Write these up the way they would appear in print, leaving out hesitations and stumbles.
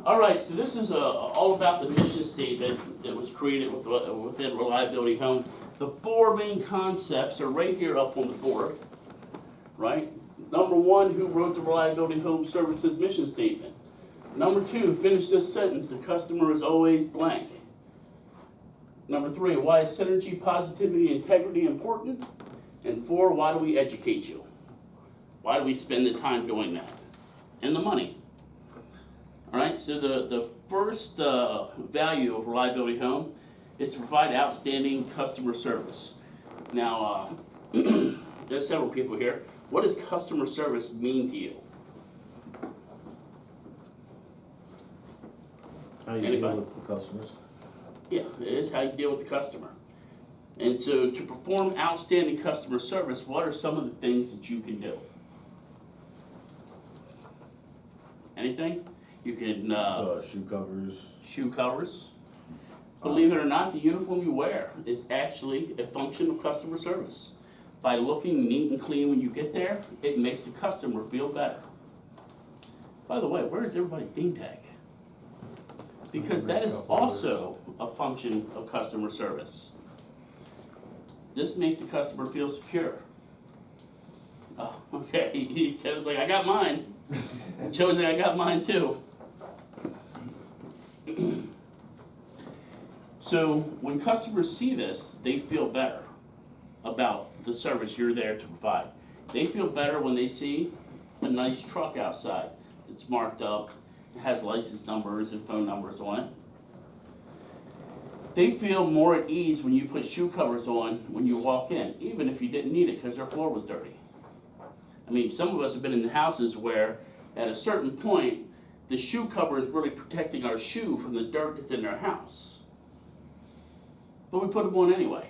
All right, so this is all about the mission statement that was created within Reliability Home. The four main concepts are right here up on the board, right? Number one, who wrote the Reliability Home Services mission statement? Number two, finish this sentence, the customer is always blank. Number three, why is synergy, positivity, integrity important? And four, why do we educate you? Why do we spend the time doing that? And the money. All right, so the first value of Reliability Home is to provide outstanding customer service. Now, there's several people here. What does customer service mean to you? How you Anybody? deal with the customers? Yeah, it is how you deal with the customer. And so to perform outstanding customer service, what are some of the things that you can do? Anything? You can Shoe covers. shoe covers. Believe it or not, the uniform you wear is actually a function of customer service. By looking neat and clean when you get there, it makes the customer feel better. By the way, where is everybody's name tag? Because that is also a function of customer service. This makes the customer feel secure. Oh, okay, Kevin's like, I got mine. Joe's like, I got mine too. So when customers see this, they feel better about the service you're there to provide. They feel better when they see a nice truck outside that's marked up, has license numbers and phone numbers on it. They feel more at ease when you put shoe covers on when you walk in, even if you didn't need it because their floor was dirty. I mean, some of us have been in houses where at a certain point, the shoe cover is really protecting our shoe from the dirt that's in their house. But we put them on anyway.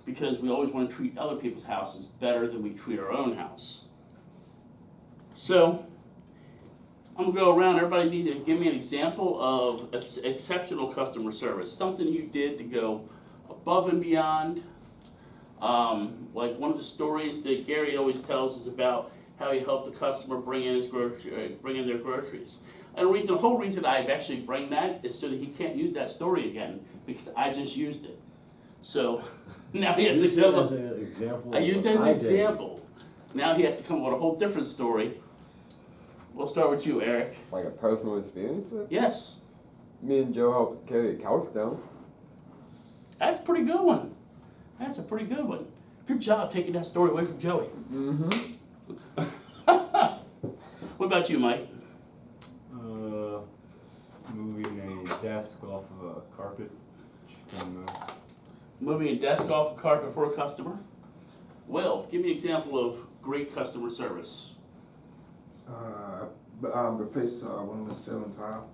Because we always want to treat other people's houses better than we treat our own house. So, I'm gonna go around, everybody needs to give me an example of exceptional customer service. Something you did to go above and beyond. Like one of the stories that Gary always tells is about how he helped the customer bring in their groceries. And the whole reason I actually bring that is so that he can't use that story again, because I just used it. So now he has to come up. I used it as an example. Now he has to come up with a whole different story. We'll start with you, Eric. Like a personal experience? Yes. Me and Joe helped carry a couch down. That's a pretty good one. That's a pretty good one. Good job taking that story away from Joey. Mm-hmm. What about you, Mike? Moving a desk off of a carpet. She can move. Moving a desk off a carpet for a customer. Will, give me an example of great customer service. Replaced one of the ceiling tile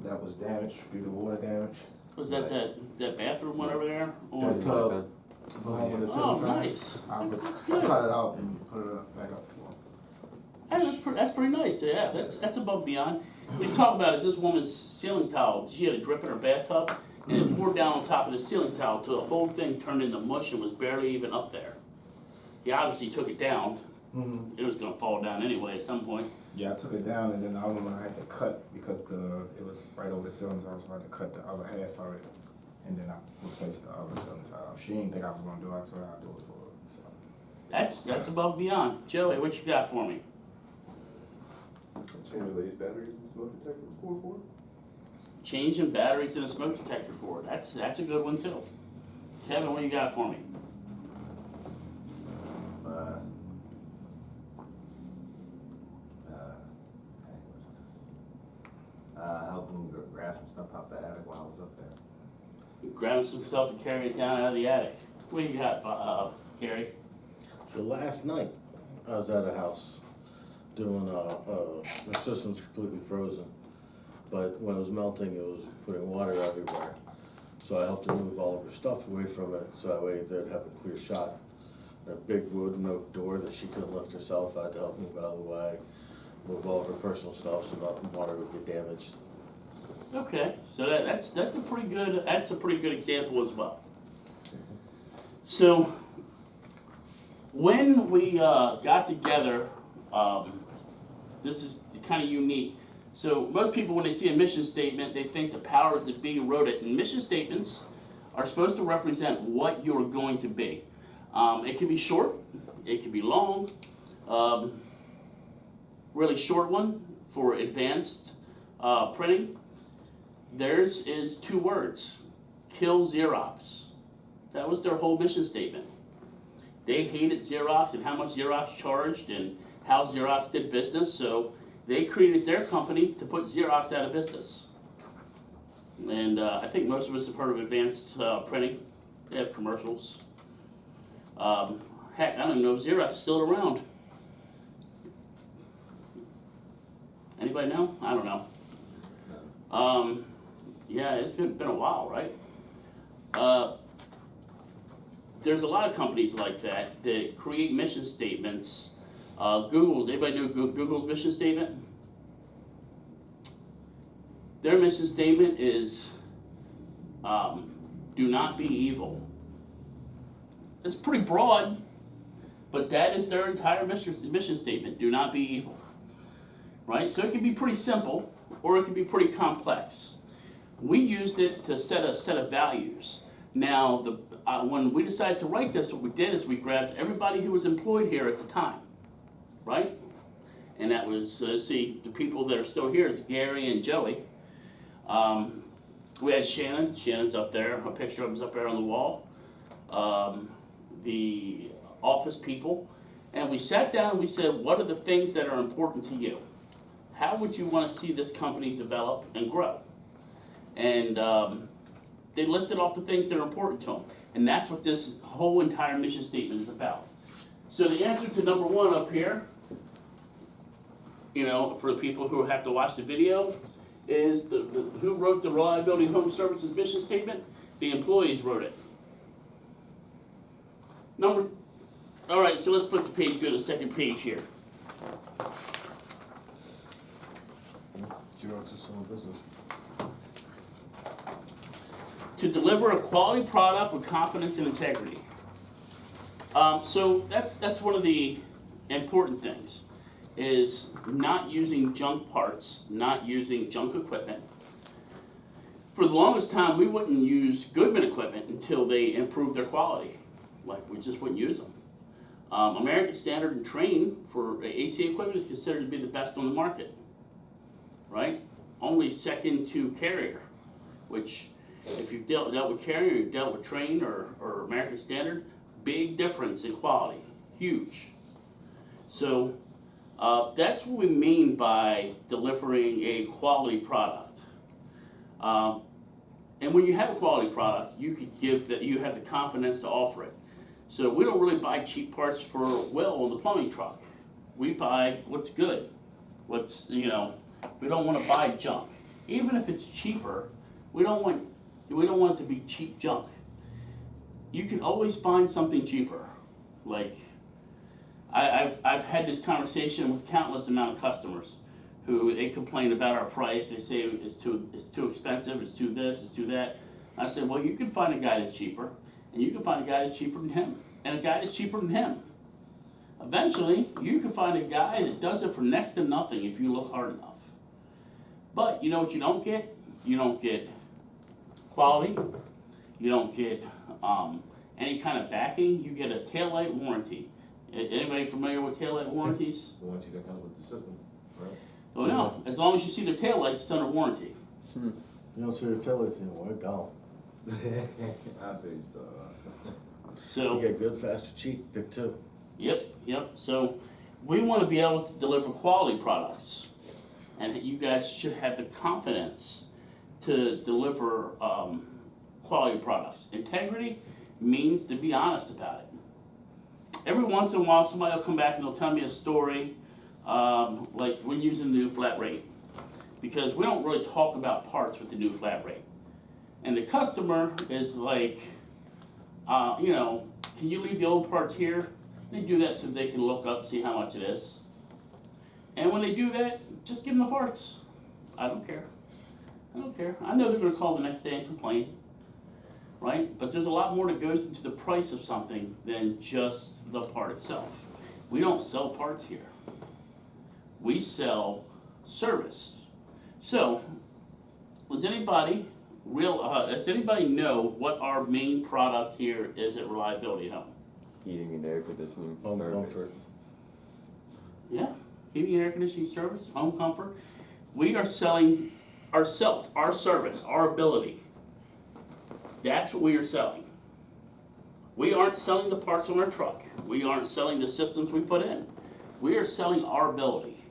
that was damaged due to water damage. Was that bathroom one over there? That tub. Oh, nice. That's good. Cut it out and put it back up for. That's pretty nice. Yeah, that's above and beyond. What he's talking about is this woman's ceiling tile. She had a drip in her bathtub, and it poured down on top of the ceiling tile until the whole thing turned into mush and was barely even up there. He obviously took it down. Mm-hmm. It was going to fall down anyway at some point. Yeah, I took it down and then the other one I had to cut because it was right over the ceiling tile, so I had to cut the other half of it, and then I replaced the other ceiling tile. She didn't think I was gonna do it, so I'd do it for her. So. That's above and beyond. Joey, what you got for me? Change these batteries and smoke detector for? Changing batteries in a smoke detector for it. That's a good one too. Kevin, what you got for me? Help them grab some stuff out the attic while I was up there. Grabbing some stuff and carrying it down out of the attic. What you got, Gary? So last night, I was at a house doing, the system's completely frozen. But when it was melting, it was putting water everywhere. So I helped her move all of her stuff away from it, so that way they'd have a clear shot. A big wooden oak door that she couldn't lift herself, I had to help move out of the way. Move all of her personal stuff so nothing water would get damaged. Okay, so that's a pretty good example as well. So when we got together, this is kind of unique. So most people, when they see a mission statement, they think the powers that be wrote it. And mission statements are supposed to represent what you're going to be. It can be short, it can be long. Really short one for advanced printing. Theirs is 2 words: kill Xerox. That was their whole mission statement. They hated Xerox and how much Xerox charged and how Xerox did business, so they created their company to put Xerox out of business. And I think most of us have heard of advanced printing. They have commercials. Heck, I don't know if Xerox is still around. Anybody know? I don't know. Yeah, it's been a while, right? There's a lot of companies like that that create mission statements. Anybody know Google's mission statement? Their mission statement is, do not be evil. It's pretty broad, but that is their entire mission statement, do not be evil. Right? So it can be pretty simple, or it can be pretty complex. We used it to set a set of values. Now, when we decided to write this, what we did is we grabbed everybody who was employed here at the time, right? And that was, the people that are still here, it's Gary and Joey. We had Shannon. Shannon's up there. A picture of him's up there on the wall. The office people. And we sat down and we said, what are the things that are important to you? How would you want to see this company develop and grow? And they listed off the things that are important to them. And that's what this whole entire mission statement is about. So the answer to number 1 up here, for the people who have to watch the video, is who wrote the Reliability Home Services mission statement? The employees wrote it. All right, so let's flip the page, go to the second page here. Xerox is still in business. To deliver a quality product with confidence and integrity. So that's one of the important things, is not using junk parts, not using junk equipment. For the longest time, we wouldn't use Goodman equipment until they improved their quality. Like, we just wouldn't use them. American Standard and Trane for AC equipment is considered to be the best on the market, right? Only second to Carrier, which if you've dealt with Carrier, you've dealt with Trane or American Standard, big difference in quality, huge. So that's what we mean by delivering a quality product. And when you have a quality product, you have the confidence to offer it. So we don't really buy cheap parts for Will on the plumbing truck. We buy what's good. We don't want to buy junk. Even if it's cheaper, we don't want it to be cheap junk. You can always find something cheaper. Like, I've had this conversation with countless amount of customers who they complain about our price. They say it's too expensive, it's too this, it's too that. I said, well, you can find a guy that's cheaper, and you can find a guy that's cheaper than him, and a guy that's cheaper than him. Eventually, you can find a guy that does it for next to nothing if you look hard enough. But you know what you don't get? You don't get quality. You don't get any kind of backing. You get a taillight warranty. Anybody familiar with taillight warranties? The warranty that comes with the system, right? Oh no, as long as you see the taillights, it's under warranty. You don't see your taillights anymore, they're gone. I see. So, So. You get good, fast, or cheap, pick 2. Yep. So we want to be able to deliver quality products, and you guys should have the confidence to deliver quality products. Integrity means to be honest about it. Every once in a while, somebody will come back and they'll tell me a story, like we're using the new flat rate, because we don't really talk about parts with the new flat rate. And the customer is like, can you leave the old parts here? They do that so they can look up, see how much it is. And when they do that, just give them the parts. I don't care. I know they're going to call the next day and complain, right? But there's a lot more that goes into the price of something than just the part itself. We don't sell parts here. We sell service. So, does anybody know what our main product here is at Reliability Home? Heating and air conditioning Home service. comfort. Yeah, heating and air conditioning service, home comfort. We are selling ourselves, our service, our ability. That's what we are selling. We aren't selling the parts on our truck. We aren't selling the systems we put in. We are selling our ability.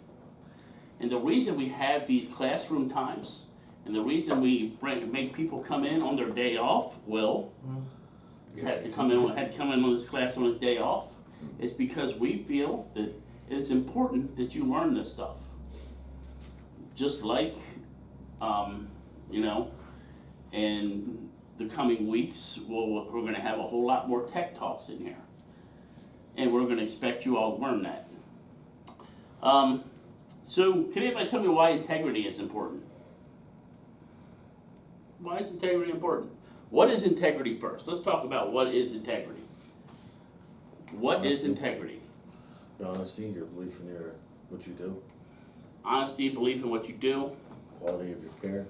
And the reason we have these classroom times, and the reason we make people come in on their day off, had to come in on this class on his day off, is because we feel that it is important that you learn this stuff. Just like, in the coming weeks, we're gonna have a whole lot more tech talks in here. And we're gonna expect you all to learn that. So can anybody tell me why integrity is important? Why is integrity important? What is integrity first? Let's talk about what is integrity. What is integrity? Your honesty, your belief in what you do, Honesty, belief in what you do. quality of your care.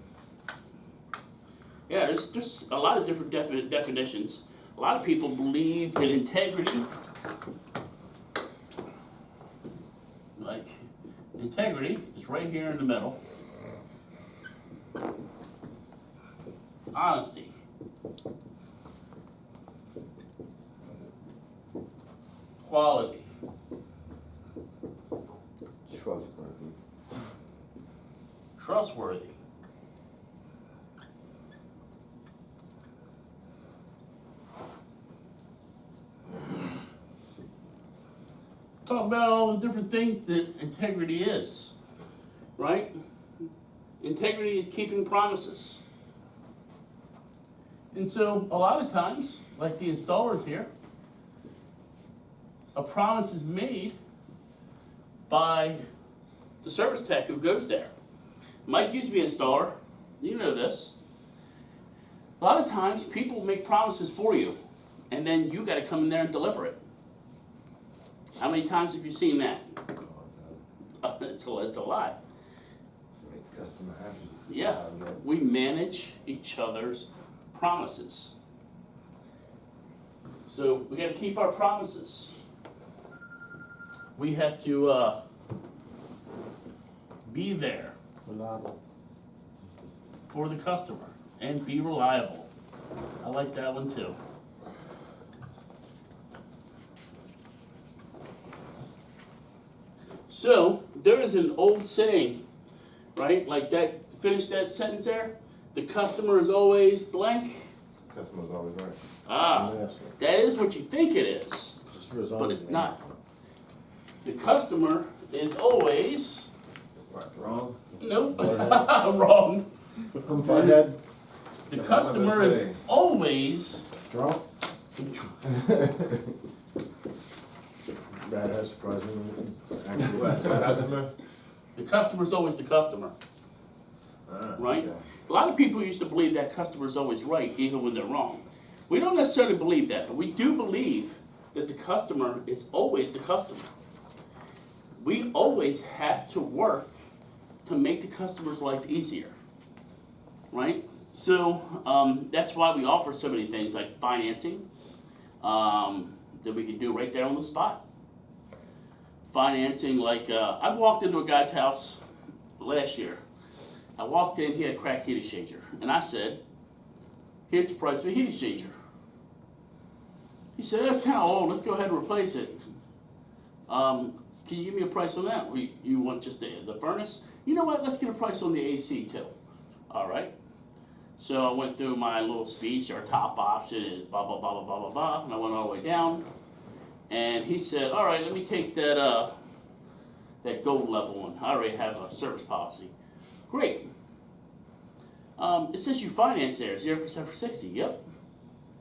Yeah, there's a lot of different definitions. A lot of people believe that integrity, like integrity is right here in the middle. Honesty. Quality. Trustworthy. Trustworthy. Talk about all the different things that integrity is, right? Integrity is keeping promises. And so a lot of times, like the installers here, a promise is made by the service tech who goes there. Mike used to be an installer, you know this. A lot of times people make promises for you, and then you gotta come in there and deliver it. How many times have you seen that? It's a lot. Make the customer happy. Yeah, we manage each other's promises. So we gotta keep our promises. We have to be there Reliable. for the customer and be reliable. I like that one too. So there is an old saying, right? Like that, finish that sentence there. The customer is always blank. Customer's always right. Ah, Yes, that is what you think it is, Customer's but always it's not. The customer is always, What, wrong? nope, wrong. Come find that. The That's what I'm customer gonna is say. always, Drunk? That has surprised me. What, the customer? the customer is always the customer, Ah, right? okay. A lot of people used to believe that customer is always right, even when they're wrong. We don't necessarily believe that, but we do believe that the customer is always the customer. We always have to work to make the customer's life easier, right? So that's why we offer so many things like financing that we can do right there on the spot. Financing, like I walked into a guy's house last year. I walked in, he had a cracked heat exchanger, and I said, "Here's the price of a heat exchanger." He said, "That's kind of old. Let's go ahead and replace it. Can you give me a price on that? Or you want just the furnace? You know what? Let's get a price on the AC too." All right. So I went through my little speech. Our top option is blah blah blah blah blah blah blah, and I went all the way down. And he said, "All right, let me take that that gold level one. I already have a service policy." Great. It says you finance there, 0% for 60. Yep.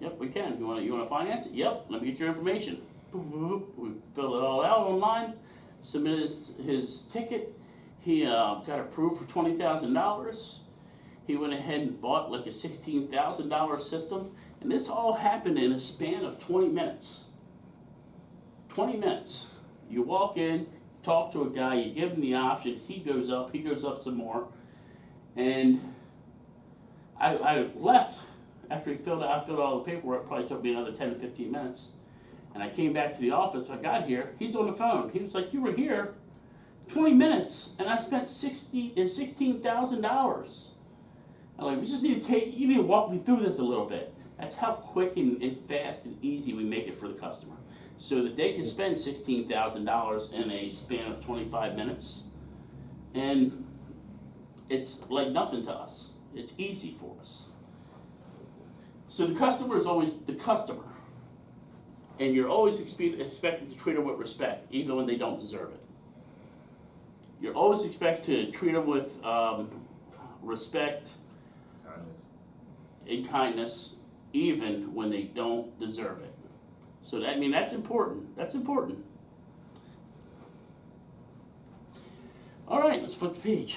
Yep, we can. You wanna finance it? Yep. Let me get your information. Boop, boop, boop. We filled it all out online. Submitted his ticket. He got approved for $20,000. He went ahead and bought like a $16,000 system, and this all happened in a span of 20 minutes. 20 minutes. You walk in, talk to a guy, you give him the option, he goes up some more. And I left after I filled out all the paperwork. It probably took me another 10 to 15 minutes. And I came back to the office. I got here. He's on the phone. He was like, "You were here 20 minutes, and I spent $16,000." I'm like, you need to walk me through this a little bit. That's how quick and fast and easy we make it for the customer, so that they can spend $16,000 in a span of 25 minutes, and it's like nothing to us. It's easy for us. So the customer is always the customer. And you're always expected to treat them with respect, even when they don't deserve it. You're always expected to treat them with respect and kindness, even when they don't deserve it. So that's important. That's important. All right, let's flip the page.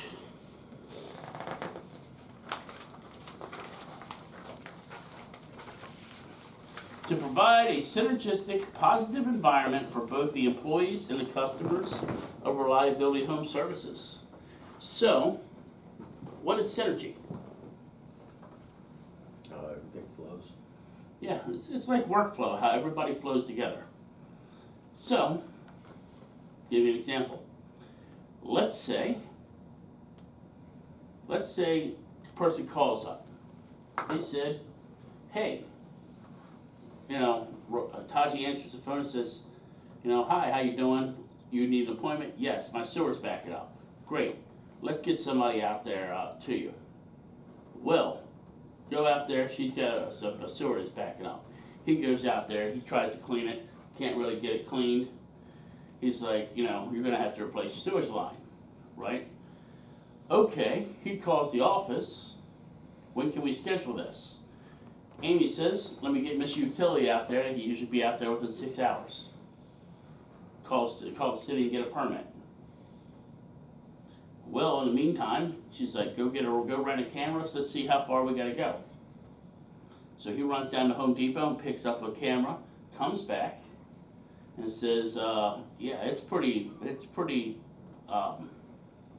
To provide a synergistic, positive environment for both the employees and the customers of Reliability Home Services. So, what is synergy? How everything flows. Yeah, it's like workflow, how everybody flows together. So, give you an example. Let's say a person calls up. They said, "Hey, Taji answers the phone and says, "Hi, how you doing? You need an appointment?" "Yes, my sewer's backing up." "Great, let's get somebody out there to you." Will, go out there, she's got a sewer that's backing up. He goes out there, he tries to clean it, can't really get it cleaned. He's like, you're gonna have to replace your sewage line, right? Okay, he calls the office. When can we schedule this? Amy says, "Let me get Mr. Utility out there." He usually be out there within 6 hours. Call the city and get a permit. Well, in the meantime, she's like, go rent a camera, let's see how far we gotta go. So he runs down to Home Depot and picks up a camera, comes back, and says, "Yeah, it's pretty,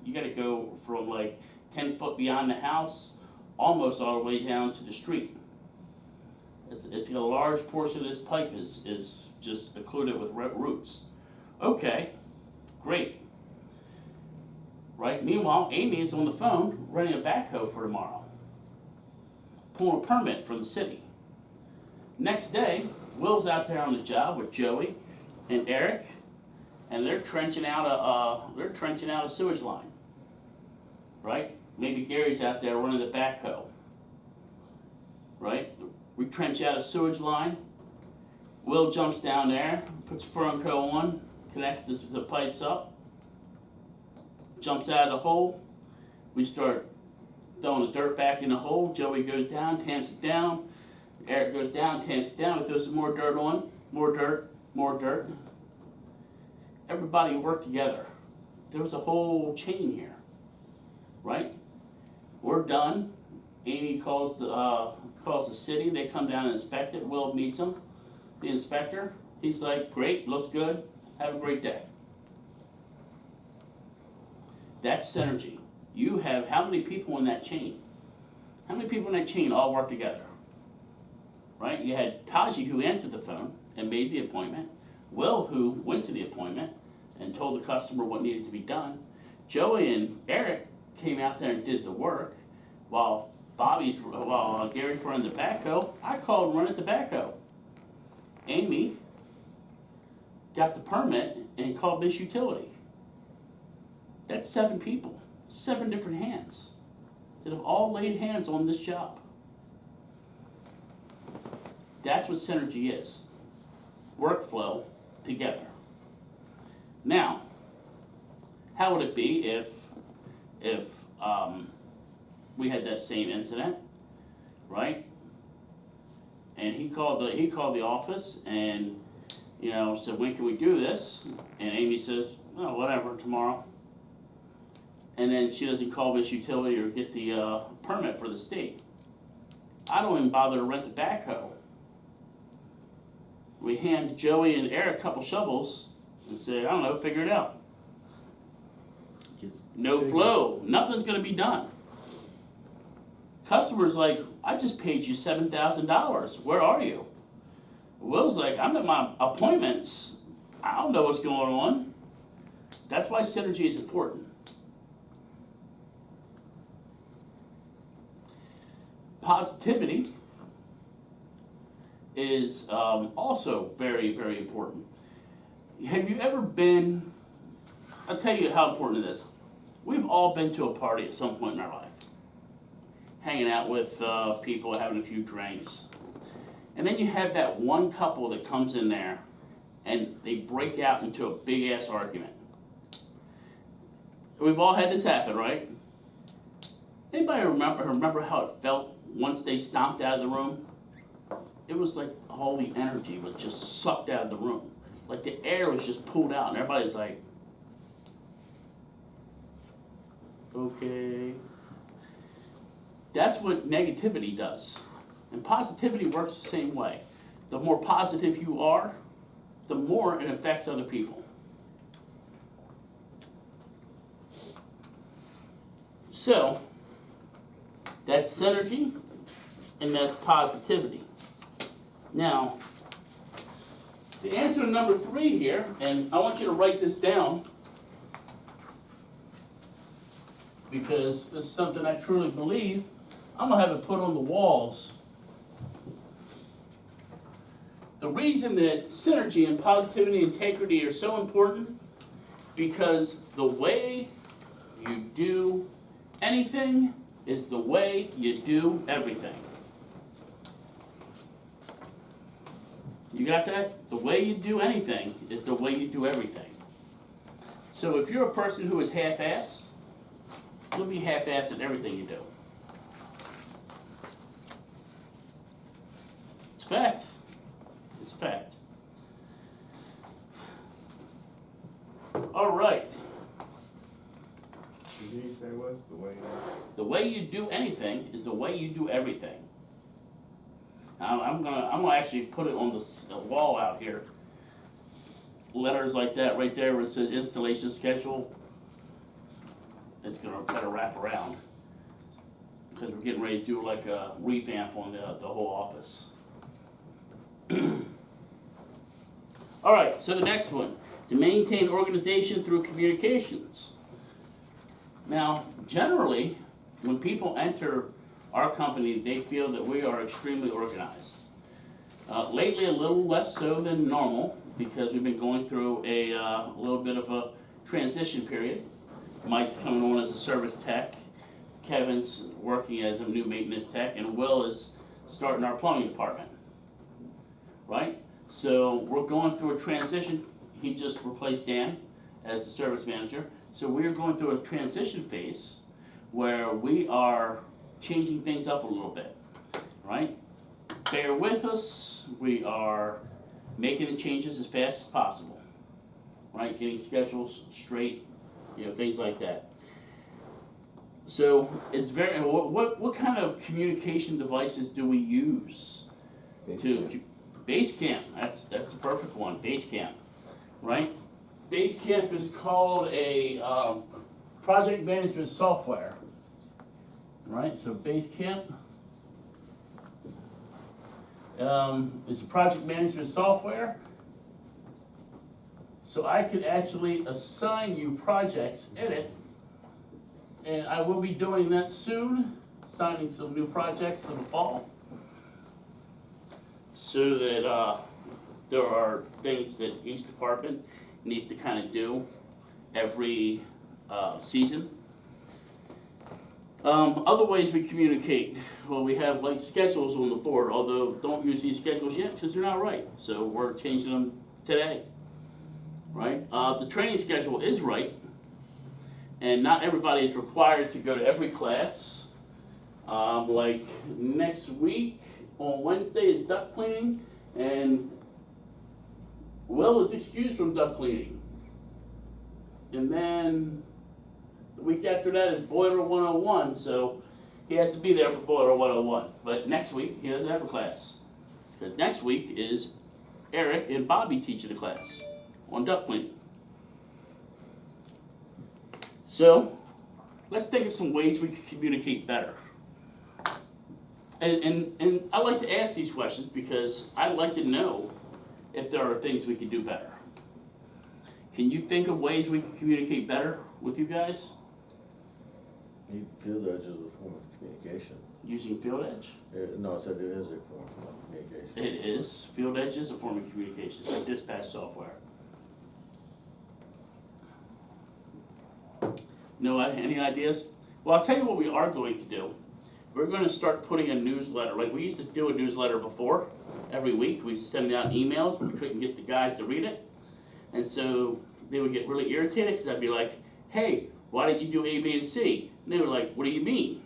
you gotta go from like 10 foot beyond the house, almost all the way down to the street. It's a large portion of this pipe is just occluded with roots." Okay, great. Right? Meanwhile, Amy is on the phone running a backhoe for tomorrow, pulling a permit from the city. Next day, Will's out there on the job with Joey and Eric, and they're trenching out a sewage line. Right? Maybe Gary's out there running the backhoe. Right? We trench out a sewage line. Will jumps down there, puts Fernco on, connects the pipes up, jumps out of the hole. We start throwing the dirt back in the hole. Joey goes down, tamps it down. Eric goes down, tamps it down. We throw some more dirt on, more dirt. Everybody worked together. There was a whole chain here, right? We're done. Amy calls the city. They come down and inspect it. Will meets them, the inspector. He's like, "Great, looks good. Have a great day." That's synergy. You have how many people in that chain? How many people in that chain all work together? Right? You had Taji, who answered the phone and made the appointment. Will, who went to the appointment and told the customer what needed to be done. Joey and Eric came out there and did the work, while Gary's running the backhoe. I called and run at the backhoe. Amy got the permit and called Miss Utility. That's 7 people, 7 different hands that have all laid hands on this job. That's what synergy is. Workflow together. Now, how would it be if we had that same incident, right? And he called the office and said, "When can we do this?" And Amy says, "Oh, whatever, tomorrow." And then she doesn't call Miss Utility or get the permit for the state. I don't even bother to rent the backhoe. We hand Joey and Eric a couple shovels and say, "I don't know, figure it out." Gets no bigger. flow, nothing's gonna be done. Customer's like, I just paid you $7,000, where are you? Will's like, I'm at my appointments, I don't know what's going on. That's why synergy is important. Positivity is also very, very important. Have you ever been, I'll tell you how important it is. We've all been to a party at some point in our life. Hanging out with people, having a few drinks. And then you have that one couple that comes in there and they break out into a big ass argument. We've all had this happen, right? Anybody remember how it felt once they stomped out of the room? It was like all the energy was just sucked out of the room. Like the air was just pulled out and everybody's like, okay. That's what negativity does. And positivity works the same way. The more positive you are, the more it affects other people. So, that's synergy and that's positivity. Now, the answer to number 3 here, and I want you to write this down because this is something I truly believe. I'm gonna have it put on the walls. The reason that synergy and positivity and integrity are so important because the way you do anything is the way you do everything. You got that? The way you do anything is the way you do everything. So if you're a person who is half-assed, you'll be half-assed at everything you do. It's fact. It's fact. All right. What did you say was the way? The way you do anything is the way you do everything. I'm gonna actually put it on the wall out here. Letters like that right there where it says installation schedule. It's gonna kind of wrap around because we're getting ready to do like a revamp on the whole office. All right, so the next one, to maintain organization through communications. Now, generally, when people enter our company, they feel that we are extremely organized. Lately, a little less so than normal because we've been going through a little bit of a transition period. Mike's coming on as a service tech, Kevin's working as a new maintenance tech, and Will is starting our plumbing department, right? So we're going through a transition. He just replaced Dan as the service manager. So we're going through a transition phase where we are changing things up a little bit, right? Bear with us. We are making the changes as fast as possible, right? Getting schedules straight, things like that. So it's very, what kind of communication devices do we use? Basecamp, that's the perfect one, Basecamp, right? Basecamp is called a project management software, right? So Basecamp is a project management software. So I could actually assign you projects in it, and I will be doing that soon, assigning some new projects for the fall, so that there are things that each department needs to kind of do every season. Other ways we communicate, well, we have like schedules on the board, although don't use these schedules yet because they're not right. So we're changing them today, right? The training schedule is right, and not everybody is required to go to every class. Like next week on Wednesday is duct cleaning, and Will is excused from duct cleaning. And then the week after that is Boiler 101, so he has to be there for Boiler 101. But next week, he doesn't have a class. Because next week is Eric and Bobby teaching a class on duct cleaning. So, let's think of some ways we can communicate better. And I like to ask these questions because I'd like to know if there are things we can do better. Can you think of ways we can communicate better with you guys Field edge is a form of communication. using Field Edge? No, I said it is a form of communication. It is. Field Edge is a form of communication, it's like dispatch software. No, any ideas? Well, I'll tell you what we are going to do. We're going to start putting a newsletter, like we used to do a newsletter before, every week. We send out emails, but we couldn't get the guys to read it. And so they would get really irritated because I'd be like, hey, why didn't you do A, B, and C? And they were like, what do you mean?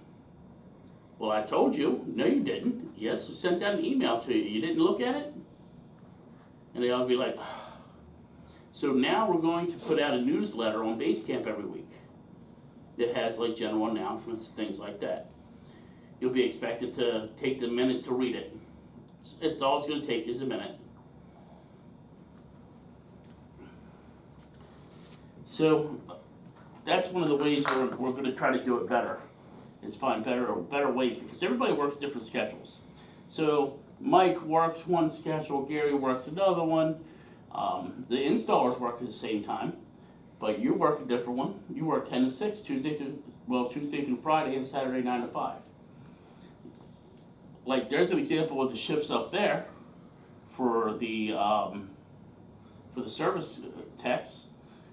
Well, I told you. No, you didn't. Yes, I sent out an email to you. You didn't look at it? And they all be like, so now we're going to put out a newsletter on Basecamp every week that has like general announcements, things like that. You'll be expected to take the minute to read it. It's all it's going to take is a minute. So that's one of the ways we're going to try to do it better, is find better ways, because everybody works different schedules. So Mike works one schedule, Gary works another one. The installers work at the same time, but you work a different one. You work 10 to 6, Tuesday through Friday, and Saturday 9 to 5. Like there's an example of the shifts up there for the service techs.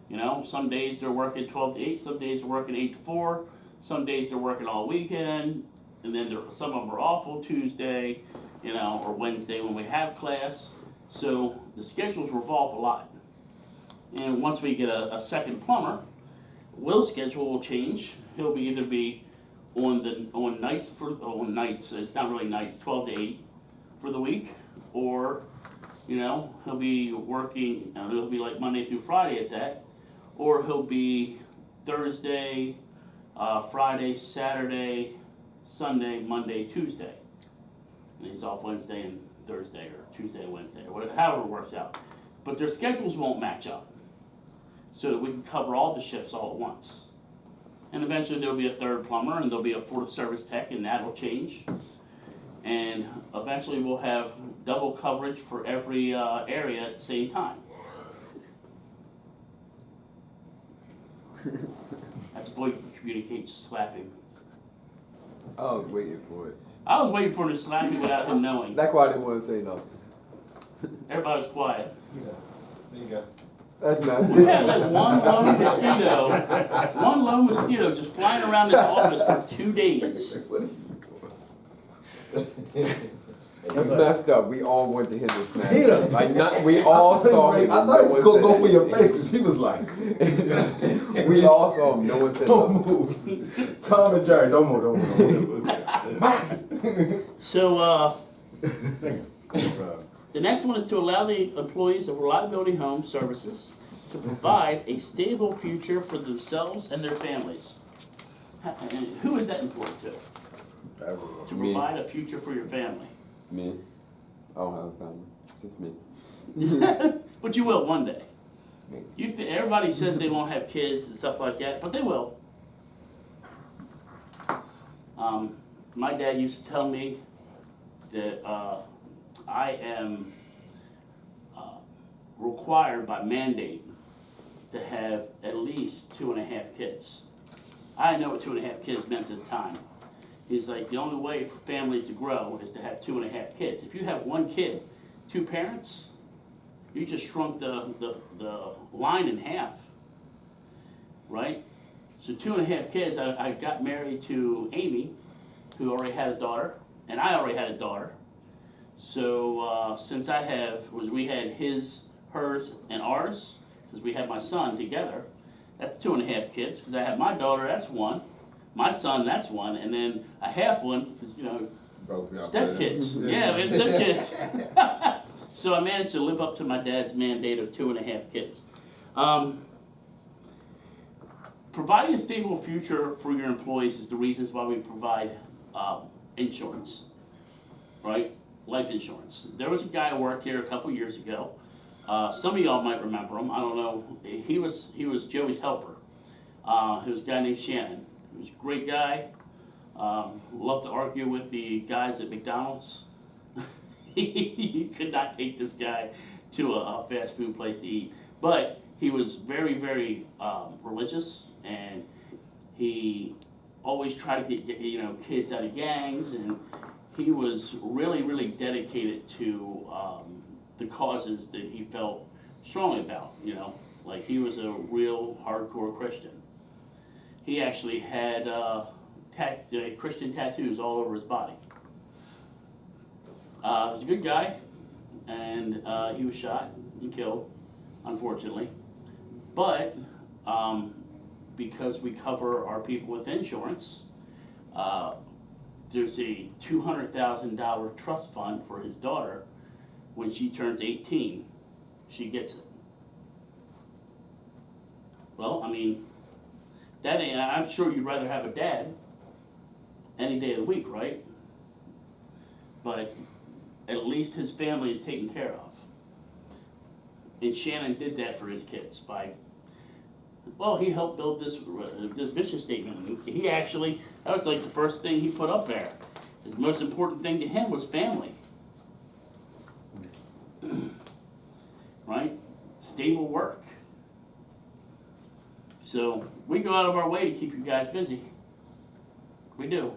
You know, some days they're working 12 to 8, some days they're working 8 to 4, some days they're working all weekend, and then some of them are off on Tuesday, you know, or Wednesday when we have class. So the schedules revolve a lot. And once we get a second plumber, Will's schedule will change. He'll either be on nights, it's not really nights, 12 to 8 for the week, or, you know, he'll be working, he'll be like Monday through Friday at that, or he'll be Thursday, Friday, Saturday, Sunday, Monday, Tuesday. And he's off Wednesday and Thursday, or Tuesday and Wednesday, or whatever, however it works out. But their schedules won't match up, so that we can cover all the shifts all at once. And eventually there'll be a third plumber, and there'll be a fourth service tech, and that'll change. And eventually we'll have double coverage for every area at the same time. That's a boy who can communicate, just slap him. I was waiting for it. I was waiting for him to slap me without him knowing. That's why I didn't want to say nothing. Everybody was quiet. There you go. That's not. We had like one lone mosquito just flying around this office for 2 days. That's messed up. We all went to him to smash. Peter. Like we all saw him. I thought it was gonna go for your face, cause he was like, We all saw him. No one said don't nothing. move. Tom and Jerry, don't move. So, the next one is to allow the employees of Reliability Home Services to provide a stable future for themselves and their families. And who is that important to? Everyone. To Me. provide a future for your family. Me. I don't have a family. Just me. But you will one day. Everybody says they won't have kids and stuff like that, but they will. My dad used to tell me that I am required by mandate to have at least 2.5 kids. I didn't know what 2.5 kids meant at the time. He's like, the only way for families to grow is to have 2.5 kids. If you have 1 kid, 2 parents, you just shrunk the line in half, right? So 2.5 kids, I got married to Amy, who already had a daughter, and I already had a daughter. So since we had his, hers, and ours, because we had my son together, that's 2.5 kids, because I had my daughter, that's 1. My son, that's 1, and then a half one, because, you know, stepkids. Yeah, we have stepkids. So I managed to live up to my dad's mandate of 2.5 kids. Providing a stable future for your employees is the reasons why we provide insurance, right? Life insurance. There was a guy who worked here a couple years ago. Some of y'all might remember him. I don't know. He was Joey's helper. He was a guy named Shannon. He was a great guy. Loved to argue with the guys at McDonald's. You could not take this guy to a fast food place to eat. But he was very, very religious, and he always tried to get kids out of gangs, and he was really, really dedicated to the causes that he felt strongly about. Like he was a real hardcore Christian. He actually had Christian tattoos all over his body. He was a good guy, and he was shot and killed, unfortunately. But because we cover our people with insurance, there's a $200,000 trust fund for his daughter. When she turns 18, she gets it. Well, I mean, I'm sure you'd rather have a dad any day of the week, right? But at least his family is taken care of. And Shannon did that for his kids he helped build this mission statement. He actually, that was like the first thing he put up there. His most important thing to him was family. Right? Stable work. So we go out of our way to keep you guys busy. We do.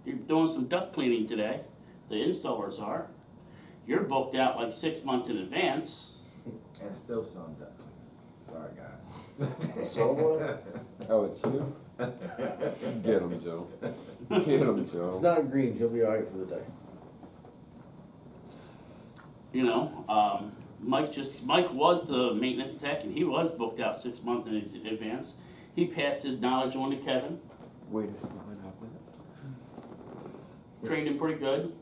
You're doing some duct cleaning today. The installers are. You're booked out like 6 months in advance. And still some duck. Sorry, guys. So what? Oh, it's you? Get him, Joe. Get him, It's Joe. not green, he'll be all right for the day. Mike was the maintenance tech, and he was booked out 6 months in advance. He passed his knowledge on to Kevin, Wait, it's not up with it. trained him pretty good.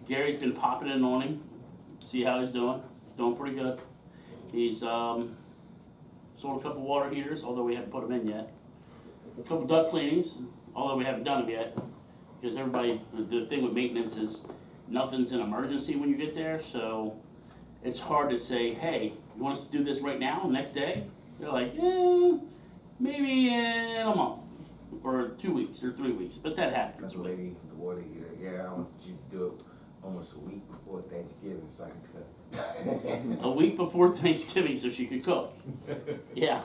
Gary's been popping in on him, see how he's doing. He's doing pretty good. He's sold a couple water heaters, although we haven't put them in yet. A couple duct cleanings, although we haven't done them yet. Because the thing with maintenance is nothing's an emergency when you get there, so it's hard to say, hey, you want us to do this right now, next day? They're like, maybe in a month, or 2 weeks, or 3 weeks, but that happens. That's the lady, the water heater. Yeah, I want you to do it almost a week before Thanksgiving so I can cook. A week before Thanksgiving so she could cook. Yeah.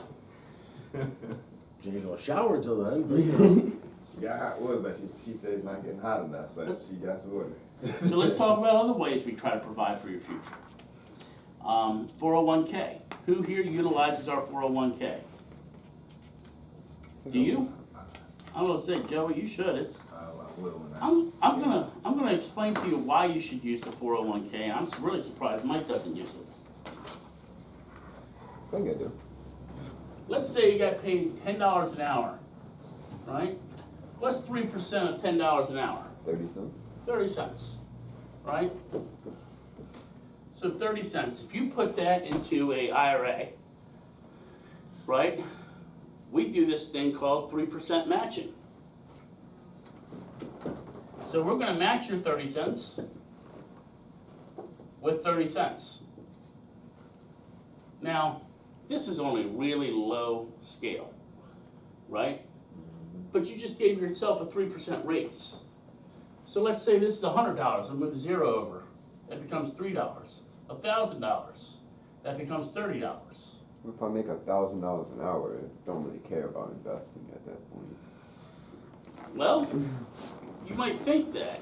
She ain't gonna shower till then, but She got hot wood, but she said it's not getting hot enough, but she got some wood. So let's talk about other ways we try to provide for your future. 401k. Who here utilizes our 401k? Do you? I'm gonna say, Joey, you should. I will when I I'm gonna explain to you why you should use the 401k, and I'm really surprised Mike doesn't use it. I think I do. Let's say you got paid $10 an hour, right? What's 3% of $10 an hour? 30 cents? 30 cents, right? So 30 cents, if you put that into a IRA, right? We do this thing called 3% matching. So we're gonna match your 30 cents with 30 cents. Now, this is on a really low scale, right? But you just gave yourself a 3% raise. So let's say this is $100, and move the zero over. That becomes $3. $1,000, that becomes $30. If I make $1,000 an hour, I don't really care about investing at that point. Well, you might think that,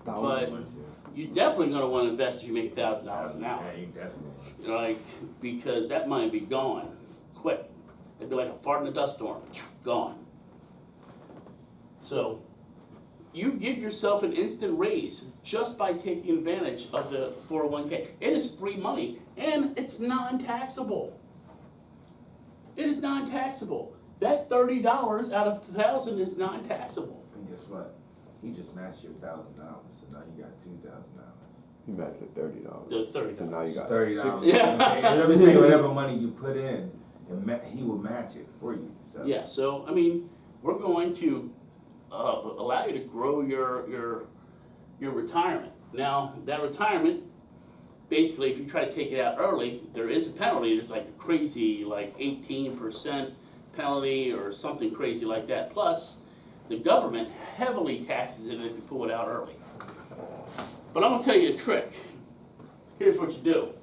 but you're definitely gonna wanna invest if you make $1,000 an hour. Yeah, you definitely. Like, because that money be gone quick. It'd be like a fart in a dust storm, gone. So, you give yourself an instant raise just by taking advantage of the 401k. It is free money, and it's non-taxable. It is non-taxable. That $30 out of $1,000 is non-taxable. And guess what? He just matched your $1,000, so now you got $2,000. You matched at $30. The $30. So now you got $30. Yeah. Let me say whatever money you put in, he will match it for you. So. Yeah, so, I mean, we're going to allow you to grow your retirement. Now, that retirement, basically, if you try to take it out early, there is a penalty. It's like a crazy, like 18% penalty or something crazy like that. Plus, the government heavily taxes it if you pull it out early. But I'm gonna tell you a trick. Here's what you do.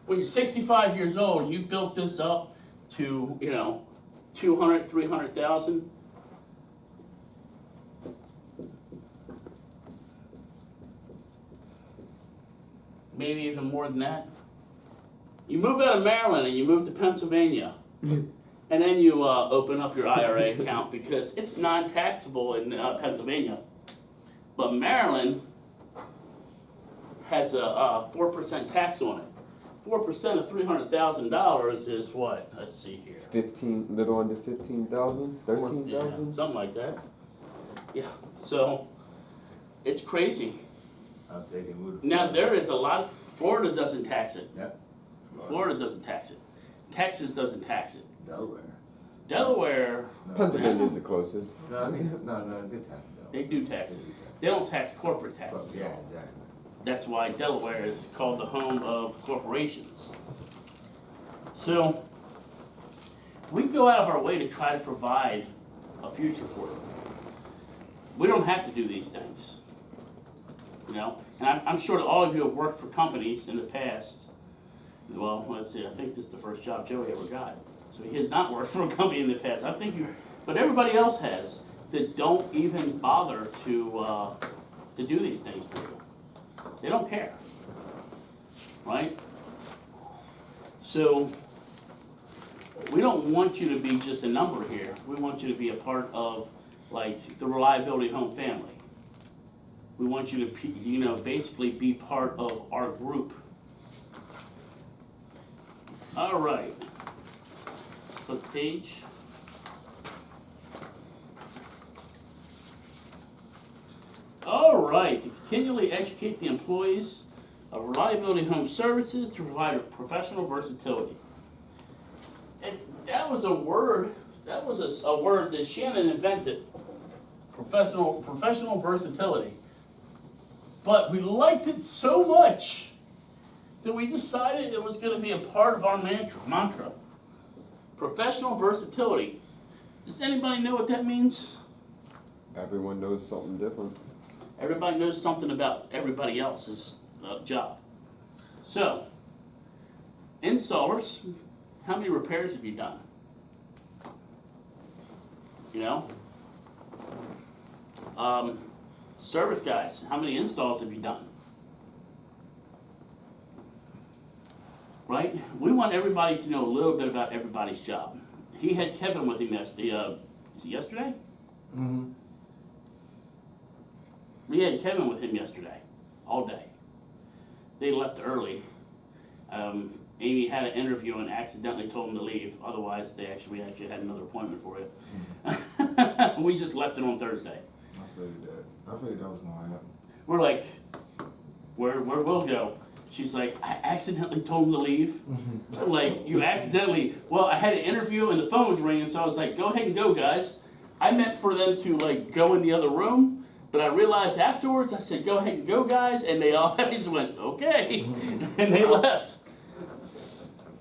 When you're 65 years old and you built this up to, 200, 300,000, maybe even more than that. You move out of Maryland and you move to Pennsylvania, and then you open up your IRA account because it's non-taxable in Pennsylvania. But Maryland has a 4% tax on it. 4% of $300,000 is what? Let's see here. 15, little under 15,000, 13,000. Yeah, something like that. Yeah, so it's crazy. I'm taking Wood. Now there is a lot. Florida doesn't tax it. Yep. Florida doesn't tax it. Texas doesn't tax it. Delaware. Delaware, Pennsylvania is the closest. No, I think, no, they tax Delaware. they do tax it. They don't tax corporate But, taxes. yeah, exactly. That's why Delaware is called the home of corporations. So we go out of our way to try to provide a future for them. We don't have to do these things, And I'm sure that all of you have worked for companies in the past. Well, let's see. I think this is the first job Joey ever got. So he has not worked for a company in the past. But everybody else has that don't even bother to do these things for you. They don't care, right? So we don't want you to be just a number here. We want you to be a part of, like, the Reliability Home family. We want you to, basically be part of our group. All right. Flip page. All right, to continually educate the employees of Reliability Home Services to provide professional versatility. And that was a word that Shannon invented. Professional versatility. But we liked it so much that we decided it was going to be a part of our mantra. Professional versatility. Does anybody know what that means? Everyone knows something different. Everybody knows something about everybody else's job. So, installers, how many repairs have you done? Service guys, how many installs have you done? Right? We want everybody to know a little bit about everybody's job. He had Kevin with him yesterday. Was it yesterday? Mm-hmm. We had Kevin with him yesterday, all day. They left early. Amy had an interview and accidentally told him to leave. Otherwise, we actually had another appointment for you. We just left it on Thursday. I figured that was gonna happen. We're like, where Will go? She's like, I accidentally told him to leave. I'm like, you accidentally? Well, I had an interview and the phone was ringing, so I was like, go ahead and go, guys. I meant for them to go in the other room, but I realized afterwards, I said, go ahead and go, guys, and they all just went, okay, and they left.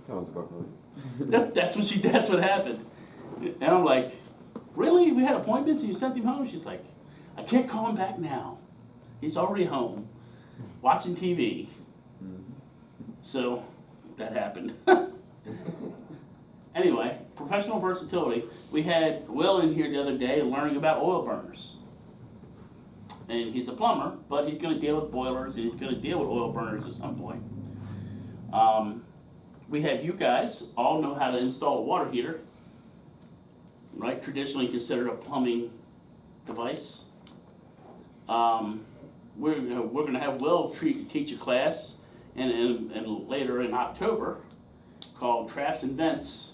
Sounds about right. That's what happened. And I'm like, really? We had appointments and you sent him home? She's like, I can't call him back now. He's already home, watching TV. So that happened. Anyway, professional versatility. We had Will in here the other day learning about oil burners. And he's a plumber, but he's going to deal with boilers and he's going to deal with oil burners at some point. We have you guys all know how to install a water heater, right? Traditionally considered a plumbing device. We're going to have Will teach a class and later in October called Traps and Vents,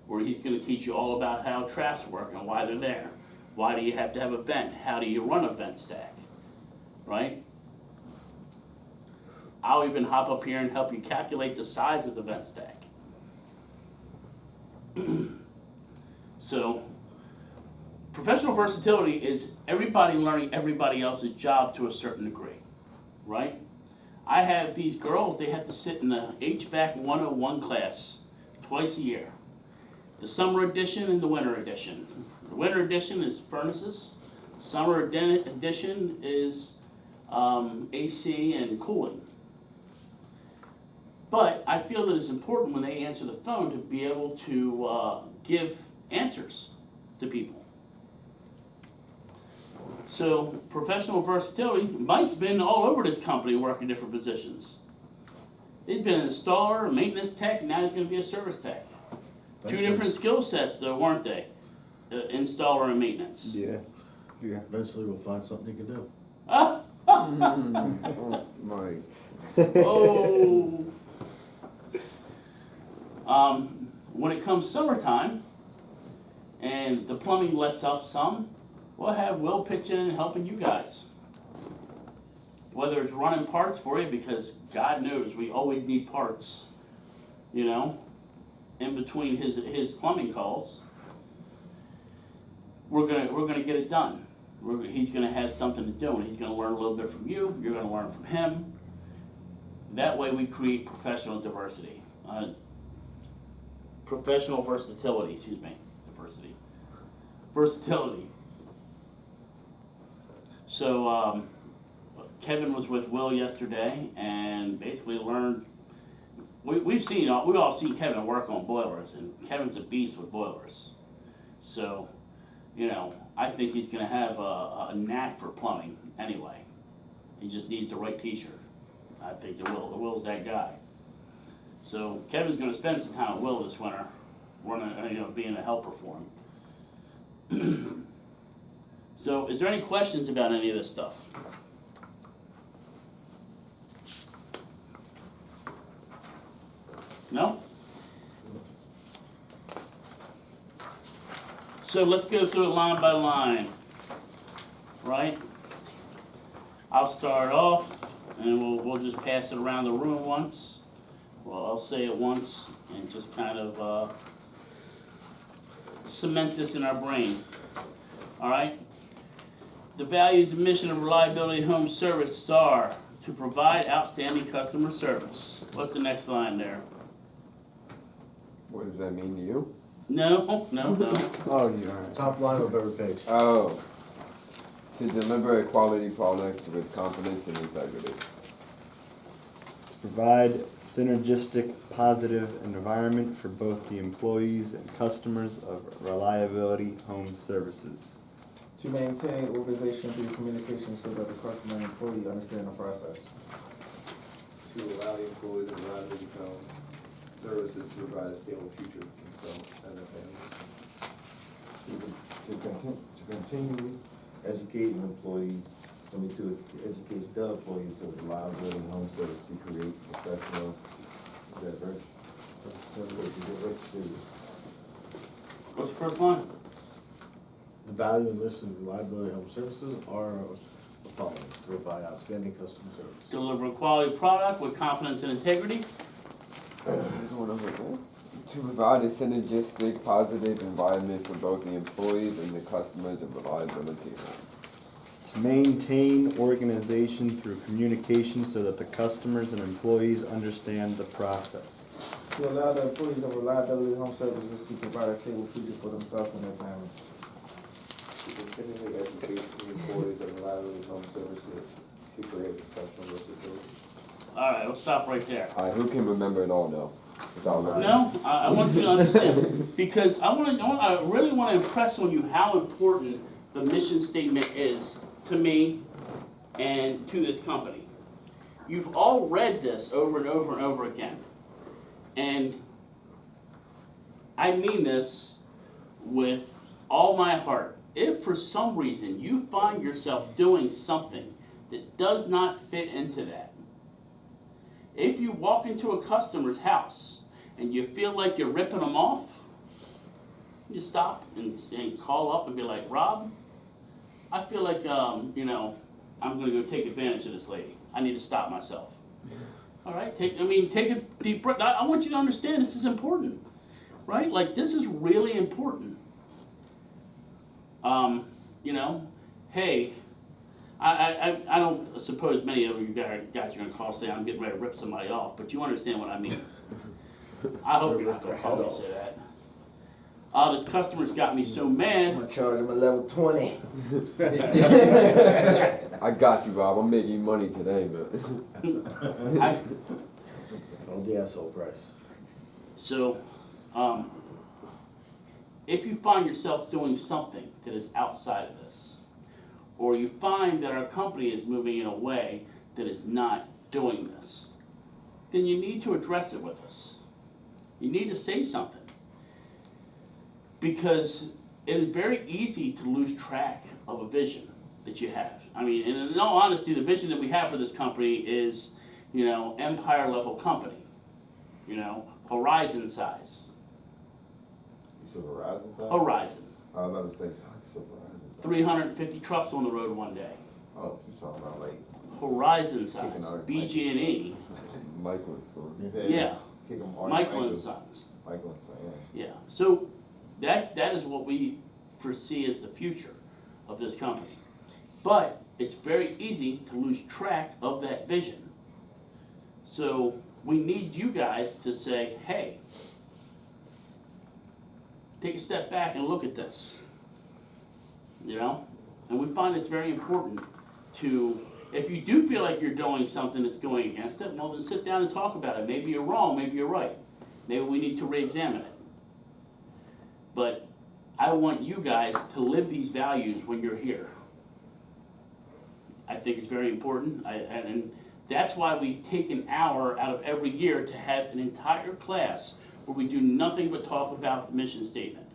where he's going to teach you all about how traps work and why they're there. Why do you have to have a vent? How do you run a vent stack, right? I'll even hop up here and help you calculate the size of the vent stack. So, professional versatility is everybody learning everybody else's job to a certain degree, right? I have these girls, they have to sit in the HVAC 101 class twice a year. The summer edition and the winter edition. The winter edition is furnaces. Summer edition is AC and cooling. But I feel that it's important when they answer the phone to be able to give answers to people. So professional versatility, Mike's been all over this company working different positions. He's been an installer, a maintenance tech, and now he's gonna be a service tech. Two different skill sets though, weren't they? Installer and maintenance. Yeah. Yeah. Eventually we'll find something you can do. Ah, Oh, Mike. oh. When it comes summertime and the plumbing lets up some, we'll have Will pitch in and helping you guys. Whether it's running parts for you, because God knows we always need parts, you know, in between his plumbing calls. We're gonna get it done. He's gonna have something to do, and he's gonna learn a little bit from you. You're gonna learn from him. That way, we create professional diversity, professional versatility. Excuse me, versatility. So Kevin was with Will yesterday, and basically learned. We've all seen Kevin work on boilers, and Kevin's a beast with boilers. So, you know, I think he's going to have a knack for plumbing anyway. He just needs the right T-shirt. I think the Will's that guy. So Kevin's going to spend some time with Will this winter, being a helper for him. So, is there any questions about any of this stuff? No? So let's go through it line by line, right? I'll start off, and we'll just pass it around the room once. Well, I'll say it once, and just kind of cement this in our brain. All right? The values and mission of Reliability Home Service are to provide outstanding customer service. What's the next line there? What does that mean to you? No. Oh, yeah. All right. Top line of every page. Oh. To deliver a quality product with confidence and integrity. To provide synergistic, positive environment for both the employees and customers of Reliability Home Services. To maintain organization through communication so that the customer and employee understand the process. To allow the employees of Reliability Home Services to provide a stable future for themselves and their families. To continue educating employees, to educate the employees of Reliability Home Service to create professional diversity. What's the first line? The value and mission of Reliability Home Services are the following: to provide outstanding customer service. Deliver a quality product with confidence and integrity. There's one over there. To provide a synergistic, positive environment for both the employees and the customers of Reliability Home. To maintain organization through communication so that the customers and employees understand the process. To allow the employees of Reliability Home Services to provide a stable future for themselves and their families. To continually educate the employees of Reliability Home Services to create professional versatility. All right, we'll stop right there. Alright, who can remember it all now? Without learning? No, I want you to understand, because I really want to impress on you how important the mission statement is to me and to this company. You've all read this over and over and over again. And I mean this with all my heart. If for some reason you find yourself doing something that does not fit into that, if you walk into a customer's house and you feel like you're ripping them off, you stop and call up and be like, Rob, I feel like, I'm going to go take advantage of this lady. I need to stop myself. All right, take a deep breath. I want you to understand this is important, right? Like, this is really important. Hey, I don't suppose many of you guys are gonna call saying I'm getting ready to rip somebody off, but you understand what I mean. I hope you're not gonna call me and say that. This customer's got me so I'm mad. gonna charge him a level 20. I got you, Bob. I'm making money today, man. On the asshole price. So, if you find yourself doing something that is outside of this, or you find that our company is moving in a way that is not doing this, then you need to address it with us. You need to say something. Because it is very easy to lose track of a vision that you have. I mean, and in all honesty, the vision that we have for this company is, you know, empire level company. You know, Horizon size. You said Verizon side? Horizon. I was about to say, you said Verizon side. 350 trucks on the road one day. Oh, you talking about like, Horizon size. Kicking our- BG&E. Michael, so. Yeah. kick 'em hard. Michael and Sons. Michael and Son, yeah. Yeah. So that is what we foresee as the future of this company. But it's very easy to lose track of that vision. So we need you guys to say, hey, take a step back and look at this. You know? And we find it's very important to, if you do feel like you're doing something that's going against it, well, then sit down and talk about it. Maybe you're wrong, maybe you're right. Maybe we need to re-examine it. But I want you guys to live these values when you're here. I think it's very important, and that's why we take an hour out of every year to have an entire class where we do nothing but talk about the mission statement,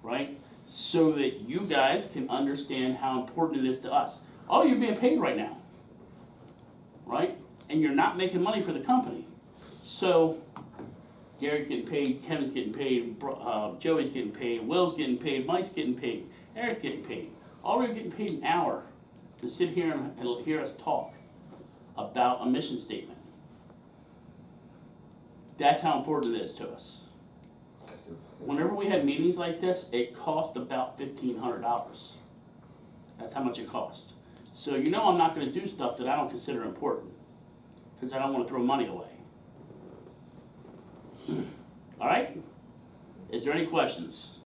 right? So that you guys can understand how important it is to us. Oh, you're being paid right now, right? And you're not making money for the company. So Gary's getting paid, Kevin's getting paid, Joey's getting paid, Will's getting paid, Mike's getting paid, Eric's getting paid. All we're getting paid an hour to sit here and hear us talk about a mission statement. That's how important it is to us. Whenever we have meetings like this, it costs about $1,500. That's how much it costs. So you know I'm not gonna do stuff that I don't consider important, because I don't wanna throw money away. All right? Is there any questions?